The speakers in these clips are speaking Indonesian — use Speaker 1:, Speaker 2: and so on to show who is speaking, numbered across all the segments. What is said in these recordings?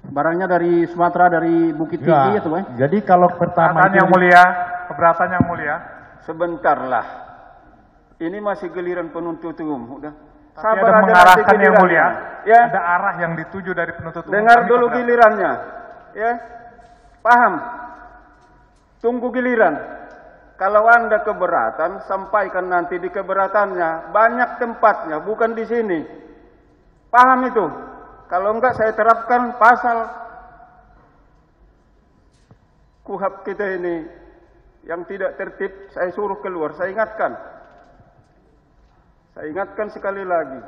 Speaker 1: barangnya dari Sumatera, dari Bukit Tinggi itu,
Speaker 2: Jadi kalau pertama
Speaker 3: Keberatan yang mulia, keberatan yang mulia.
Speaker 4: Sebentarlah. Ini masih giliran penuntut umum, udah.
Speaker 3: Tapi ada mengarahkan yang mulia. Ya. Ada arah yang dituju dari penuntut umum.
Speaker 4: Dengar dulu gilirannya. Ya. Paham? Tunggu giliran. Kalau Anda keberatan, sampaikan nanti di keberatannya. Banyak tempatnya, bukan di sini. Paham itu? Kalau enggak saya terapkan pasal KUHP kita ini yang tidak tertib, saya suruh keluar. Saya ingatkan sekali lagi.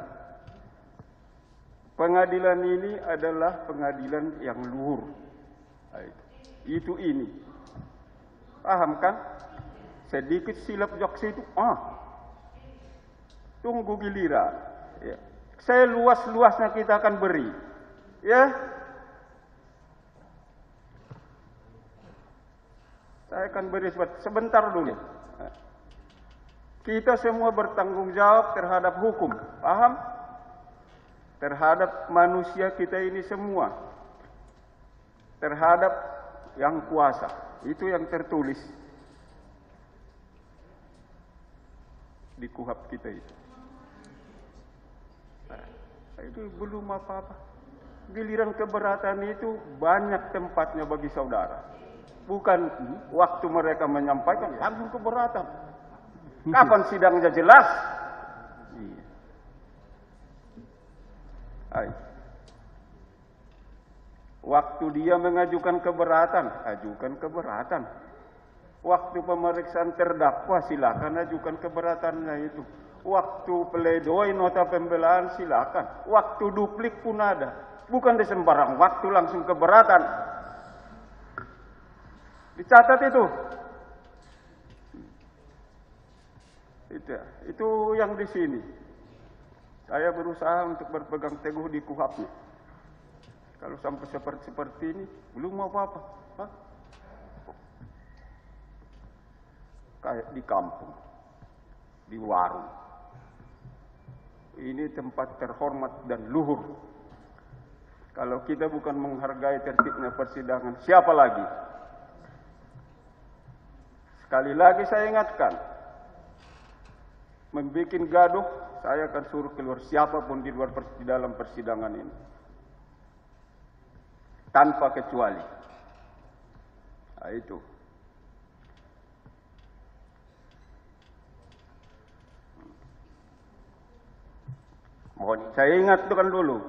Speaker 4: Pengadilan ini adalah pengadilan yang luhur. Itu ini. Paham kan? Sedikit silap jokes itu, tunggu giliran. Ya. Saya luas-luasnya kita akan beri. Ya. Saya akan beri sebentar dulu. Kita semua bertanggung jawab terhadap hukum. Paham? Terhadap manusia kita ini semua. Terhadap yang kuasa. Itu yang tertulis di KUHP kita itu. Itu belum apa-apa. Giliran keberatan itu banyak tempatnya bagi saudara. Bukan waktu mereka menyampaikan langsung keberatan. Kapan sidangnya jelas? Waktu dia mengajukan keberatan, ajukan keberatan. Waktu pemeriksaan terdakwa, silakan ajukan keberatannya itu. Waktu pledoi nota pembelaan, silakan. Waktu duplik pun ada. Bukan di sembarang waktu langsung keberatan. Dicatat itu. Itu yang di sini. Saya berusaha untuk berpegang teguh di KUHP-nya. Kalau sampai seperti ini, belum apa-apa. Kayak di kampung, di warung. Ini tempat terhormat dan luhur. Kalau kita bukan menghargai tertibnya persidangan, siapa lagi? Sekali lagi saya ingatkan, membuat gaduh, saya akan suruh keluar siapapun di dalam persidangan ini. Tanpa kecuali. Nah, itu. Saya ingatkan dulu.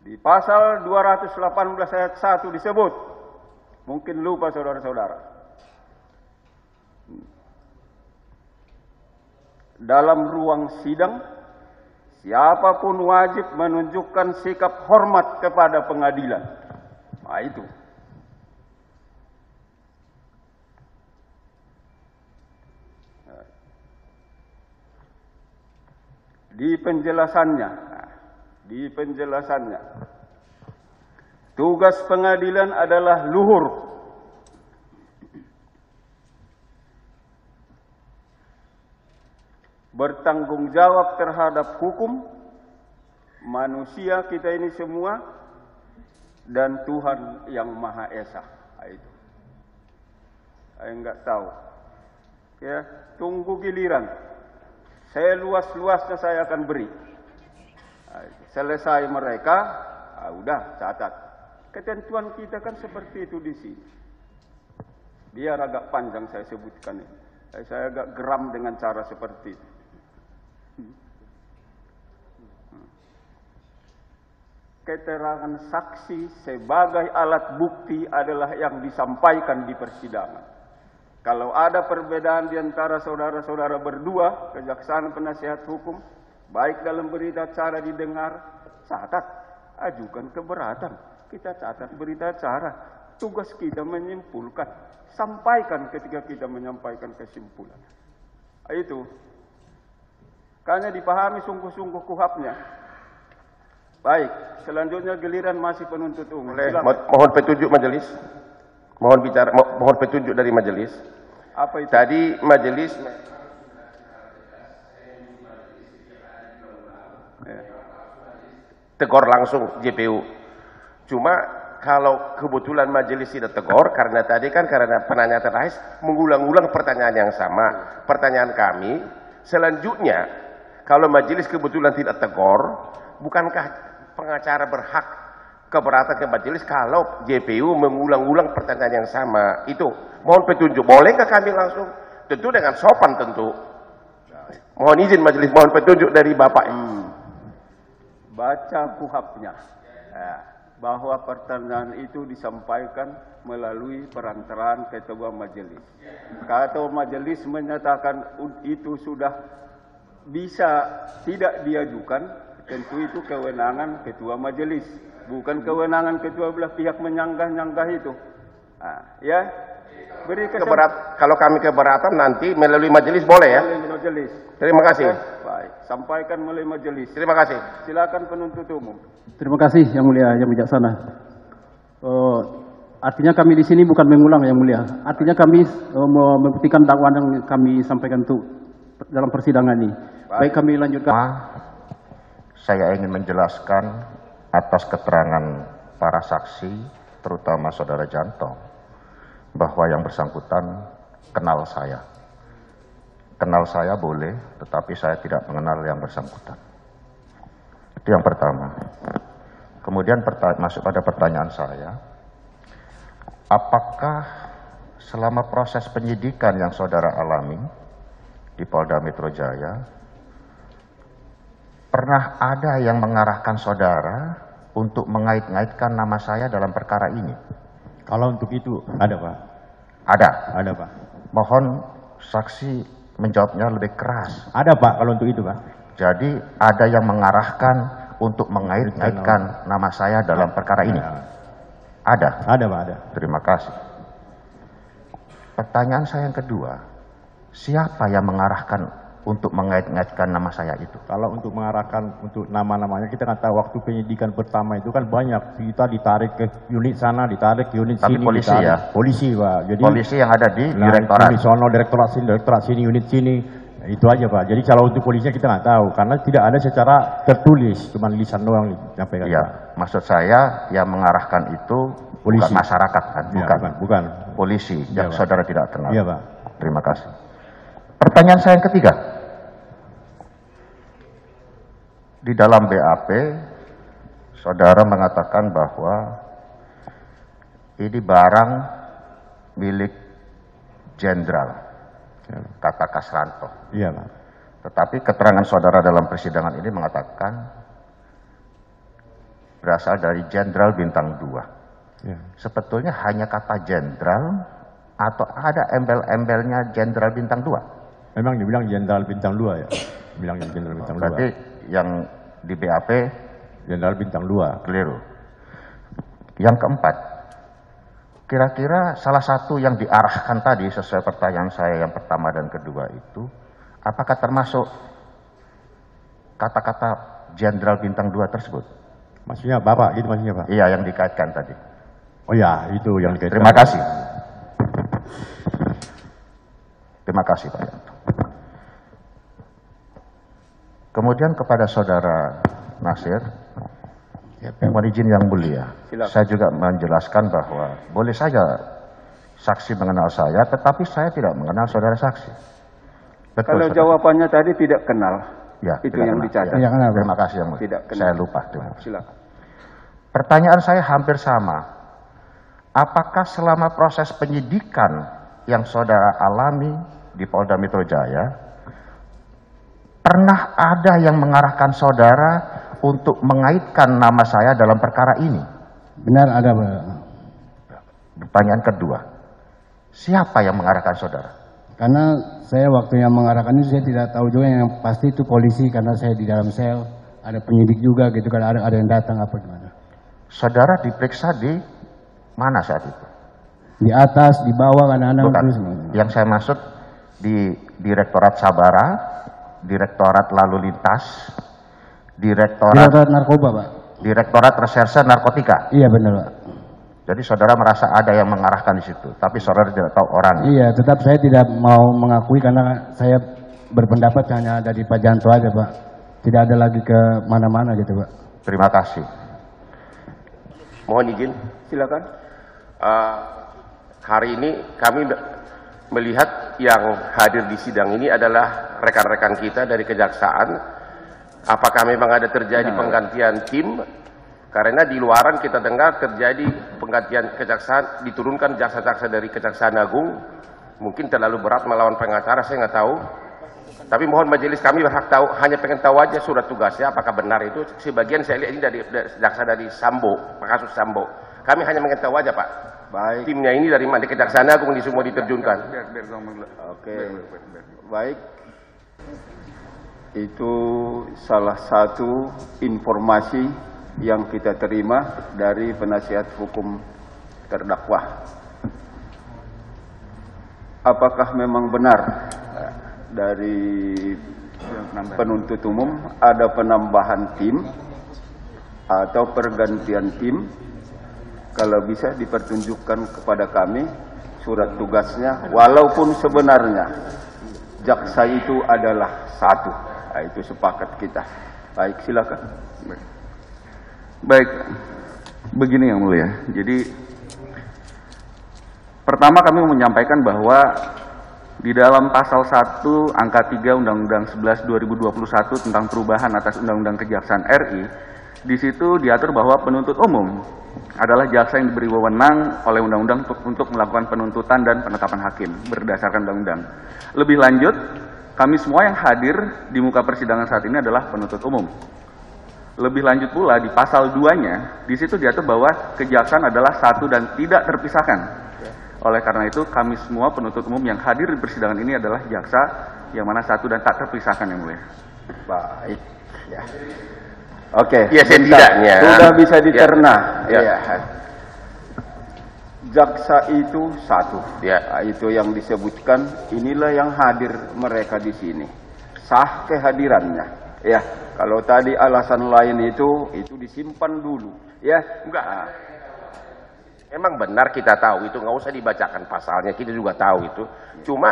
Speaker 4: Di pasal 218 ayat 1 disebut. Mungkin lupa saudara-saudara. Dalam ruang sidang, siapapun wajib menunjukkan sikap hormat kepada pengadilan. Nah, itu. Di penjelasannya, tugas pengadilan adalah luhur. Bertanggung jawab terhadap hukum, manusia kita ini semua, dan Tuhan yang Maha Esa. Itu. Saya enggak tahu. Ya, tunggu giliran. Saya luas-luasnya saya akan beri. Selesai mereka, udah catat. Ketentuan kita kan seperti itu di sini. Biar agak panjang saya sebutkan ini. Saya agak geram dengan cara seperti itu. Keterangan saksi sebagai alat bukti adalah yang disampaikan di persidangan. Kalau ada perbedaan di antara saudara-saudara berdua, kejaksaan penasihat hukum, baik dalam berita acara didengar, catat, ajukan keberatan. Kita catat berita acara. Tugas kita menyimpulkan, sampaikan ketika kita menyampaikan kesimpulan. Itu. Karena dipahami sungguh-sungguh KUHP-nya. Baik, selanjutnya giliran masih penuntut umum.
Speaker 2: Mohon petunjuk majelis. Mohon petunjuk dari majelis.
Speaker 4: Apa itu?
Speaker 2: Tadi majelis tegur langsung JPU. Cuma kalau kebetulan majelis tidak tegur, karena tadi kan karena penanya terakhir mengulang-ulang pertanyaan yang sama. Pertanyaan kami, selanjutnya kalau majelis kebetulan tidak tegur, bukankah pengacara berhak keberatan ke majelis kalau JPU mengulang-ulang pertanyaan yang sama? Itu mohon petunjuk. Bolehkah kami langsung? Tentu dengan sopan tentu. Mohon izin majelis, mohon petunjuk dari Bapak.
Speaker 4: Baca kuhapnya. Bahwa pertanyaan itu disampaikan melalui perantaraan ketua majelis. Ketua majelis menyatakan itu sudah bisa tidak diajukan, tentu itu kewenangan ketua majelis, bukan kewenangan ketua belah pihak menyanggah-nyanggah itu. Ya, beri
Speaker 2: kalau kami keberatan nanti melalui majelis boleh ya?
Speaker 4: Melalui majelis.
Speaker 2: Terima kasih.
Speaker 4: Baik, sampaikan melalui majelis.
Speaker 2: Terima kasih.
Speaker 4: Silakan penuntut umum.
Speaker 1: Terima kasih Yang Mulia, Yang Bijaksana. Artinya kami di sini bukan mengulang Yang Mulia. Artinya kami membuktikan dakwaan yang kami sampaikan itu dalam persidangan ini. Baik, kami lanjutkan.
Speaker 5: Saya ingin menjelaskan atas keterangan para saksi, terutama Saudara Janto, bahwa yang bersangkutan kenal saya. Kenal saya boleh, tetapi saya tidak mengenal yang bersangkutan. Itu yang pertama. Kemudian masuk pada pertanyaan saya, apakah selama proses penyidikan yang saudara alami di Polda Metro Jaya, pernah ada yang mengarahkan saudara untuk mengait-ngaitkan nama saya dalam perkara ini?
Speaker 6: Kalau untuk itu ada Pak?
Speaker 5: Ada?
Speaker 6: Ada Pak.
Speaker 5: Mohon saksi menjawabnya lebih keras.
Speaker 6: Ada Pak kalau untuk itu Pak.
Speaker 5: Jadi ada yang mengarahkan untuk mengait-ngaitkan nama saya dalam perkara ini? Ada?
Speaker 6: Ada Pak, ada.
Speaker 5: Terima kasih. Pertanyaan saya yang kedua, siapa yang mengarahkan untuk mengait-ngaitkan nama saya itu?
Speaker 6: Kalau untuk mengarahkan untuk nama-namanya, kita kan tahu waktu penyidikan pertama itu kan banyak. Kita ditarik ke unit sana, ditarik ke unit
Speaker 5: Tapi
Speaker 6: sini.
Speaker 5: polisi
Speaker 6: ditarik.
Speaker 5: ya?
Speaker 6: Polisi Pak. Jadi,
Speaker 5: polisi yang ada di direktorat?
Speaker 6: Unit sono, direktorat sini, unit sini. Itu aja Pak. Jadi kalau untuk polisinya kita nggak tahu. Karena tidak ada secara tertulis. Cuma lisan doang disampaikan.
Speaker 5: Iya, maksud saya yang mengarahkan itu polisi. Bukan masyarakat kan?
Speaker 6: Ya, bukan.
Speaker 5: Polisi yang
Speaker 6: Ya,
Speaker 5: saudara tidak kenal.
Speaker 6: Iya Pak.
Speaker 5: Terima kasih. Pertanyaan saya yang ketiga. Di dalam BAP, saudara mengatakan bahwa ini barang milik jenderal, kata Kasranto.
Speaker 6: Iya Pak.
Speaker 5: Tetapi keterangan saudara dalam persidangan ini mengatakan berasal dari Jenderal Bintang 2.
Speaker 6: Ya.
Speaker 5: Sebetulnya hanya kata jenderal atau ada embel-embelnya Jenderal Bintang 2?
Speaker 6: Memang dibilang Jenderal Bintang 2 ya. Bilangnya Jenderal Bintang 2.
Speaker 5: Berarti yang di BAP
Speaker 6: Jenderal Bintang 2.
Speaker 5: keliru. Yang keempat, kira-kira salah satu yang diarahkan tadi sesuai pertanyaan saya yang pertama dan kedua itu, apakah termasuk kata-kata Jenderal Bintang 2 tersebut?
Speaker 6: Maksudnya Bapak gitu maksudnya Pak?
Speaker 5: Iya, yang dikaitkan tadi.
Speaker 6: Oh ya, itu yang dikaitkan.
Speaker 5: Terima kasih. Terima kasih Pak Yanto. Kemudian kepada Saudara Nasir, mohon izin yang mulia, saya juga menjelaskan bahwa boleh saja saksi mengenal saya, tetapi saya tidak mengenal saudara saksi. Betul,
Speaker 4: kalau
Speaker 5: saudara?
Speaker 4: Jawabannya tadi tidak kenal,
Speaker 5: Ya,
Speaker 4: itu
Speaker 5: tidak
Speaker 4: yang
Speaker 5: kenal.
Speaker 4: dicatat.
Speaker 5: Ya, terima kasih yang mulia.
Speaker 4: Tidak kenal.
Speaker 5: Saya lupa. Terima kasih.
Speaker 4: Silakan.
Speaker 5: Pertanyaan saya hampir sama. Apakah selama proses penyidikan yang saudara alami di Polda Metro Jaya, pernah ada yang mengarahkan saudara untuk mengaitkan nama saya dalam perkara ini?
Speaker 7: Benar ada Pak.
Speaker 5: Pertanyaan kedua, siapa yang mengarahkan saudara?
Speaker 7: Karena saya waktu yang mengarahkan itu saya tidak tahu juga, yang pasti itu polisi karena saya di dalam sel, ada penyidik juga gitu kan, ada yang datang apa gimana.
Speaker 5: Saudara diperiksa di mana saat itu?
Speaker 7: Di atas, di bawah kadang-kadang.
Speaker 5: Bukan.
Speaker 7: Terus,
Speaker 5: Yang saya maksud di Direktorat Sabara, Direktorat Lalu Lintas,
Speaker 7: Direktorat Narkoba Pak.
Speaker 5: Direktorat Reserse Narkotika.
Speaker 7: Iya benar Pak.
Speaker 5: Jadi saudara merasa ada yang mengarahkan di situ, tapi saudara tidak tahu orang.
Speaker 7: Iya, tetap saya tidak mau mengakui karena saya berpendapat hanya ada di Pak Janto aja Pak. Tidak ada lagi ke mana-mana gitu Pak.
Speaker 5: Terima kasih.
Speaker 2: Mohon izin.
Speaker 4: Silakan.
Speaker 2: Hari ini kami melihat yang hadir di sidang ini adalah rekan-rekan kita dari kejaksaan. Apakah memang ada terjadi penggantian tim? Karena di luaran kita dengar terjadi penggantian kejaksaan, diturunkan jaksa-jaksa dari Kejaksaan Agung. Mungkin terlalu berat melawan pengacara, saya nggak tahu. Tapi mohon majelis kami berhak tahu, hanya pengen tahu aja surat tugasnya, apakah benar itu. Sebagian saya lihat ini dari jaksa dari Sambo, kasus Sambo. Kami hanya pengen tahu aja, Pak.
Speaker 4: Baik.
Speaker 2: Timnya ini dari mana? Kejaksaan Agung ini semua diterjunkan.
Speaker 4: Oke. Baik. Itu salah satu informasi yang kita terima dari penasihat hukum terdakwa. Apakah memang benar dari penuntut umum ada penambahan tim atau pergantian tim? Kalau bisa dipertunjukkan kepada kami surat tugasnya, walaupun sebenarnya jaksa itu adalah satu. Nah, itu sepakat kita. Baik, silakan.
Speaker 8: Baik, begini yang mulia. Jadi pertama kami menyampaikan bahwa di dalam pasal 1 angka 3 Undang-Undang 11 2021 tentang perubahan atas Undang-Undang Kejaksaan RI, di situ diatur bahwa penuntut umum adalah jaksa yang diberi wewenang oleh undang-undang untuk melakukan penuntutan dan penetapan hakim berdasarkan undang-undang. Lebih lanjut, kami semua yang hadir di muka persidangan saat ini adalah penuntut umum. Lebih lanjut pula di pasal 2-nya, di situ diatur bahwa kejaksaan adalah satu dan tidak terpisahkan. Oleh karena itu, kami semua penuntut umum yang hadir di persidangan ini adalah jaksa yang mana satu dan tak terpisahkan yang mulia.
Speaker 4: Baik. Ya. Oke.
Speaker 2: Ya, setidaknya
Speaker 4: sudah bisa dicerna.
Speaker 2: Ya.
Speaker 4: Jaksa itu satu.
Speaker 2: Ya.
Speaker 4: Nah, itu yang disebutkan. Inilah yang hadir mereka di sini. Sah kehadirannya. Ya. Kalau tadi alasan lain itu disimpan dulu. Ya.
Speaker 2: Enggak. Memang benar kita tahu itu, nggak usah dibacakan pasalnya, kita juga tahu itu. Cuma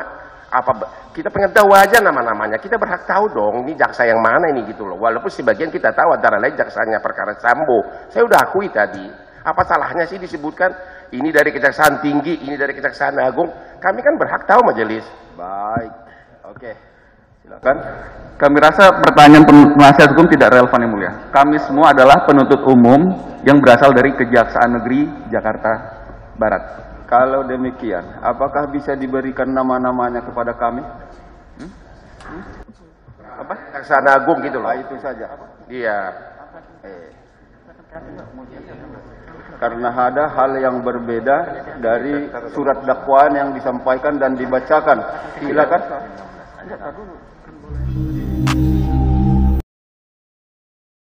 Speaker 2: kita pengen tahu aja nama-namanya, kita berhak tahu dong ini jaksa yang mana ini gitu loh. Walaupun sebagian kita tahu antara lain jaksanya perkara Sambo, saya udah akui tadi. Apa salahnya sih disebutkan ini dari Kejaksaan Tinggi, ini dari Kejaksaan Agung? Kami kan berhak tahu majelis.
Speaker 4: Baik, oke, silakan.
Speaker 8: Kami rasa pertanyaan penasihat hukum tidak relevan yang mulia. Kami semua adalah penuntut umum yang berasal dari Kejaksaan Negeri Jakarta Barat.
Speaker 4: Kalau demikian, apakah bisa diberikan nama-namanya kepada kami?
Speaker 2: Apa? Kejaksaan Agung gitu loh.
Speaker 4: Itu saja.
Speaker 2: Iya.
Speaker 4: Karena ada hal yang berbeda dari surat dakwaan yang disampaikan dan dibacakan. Silakan.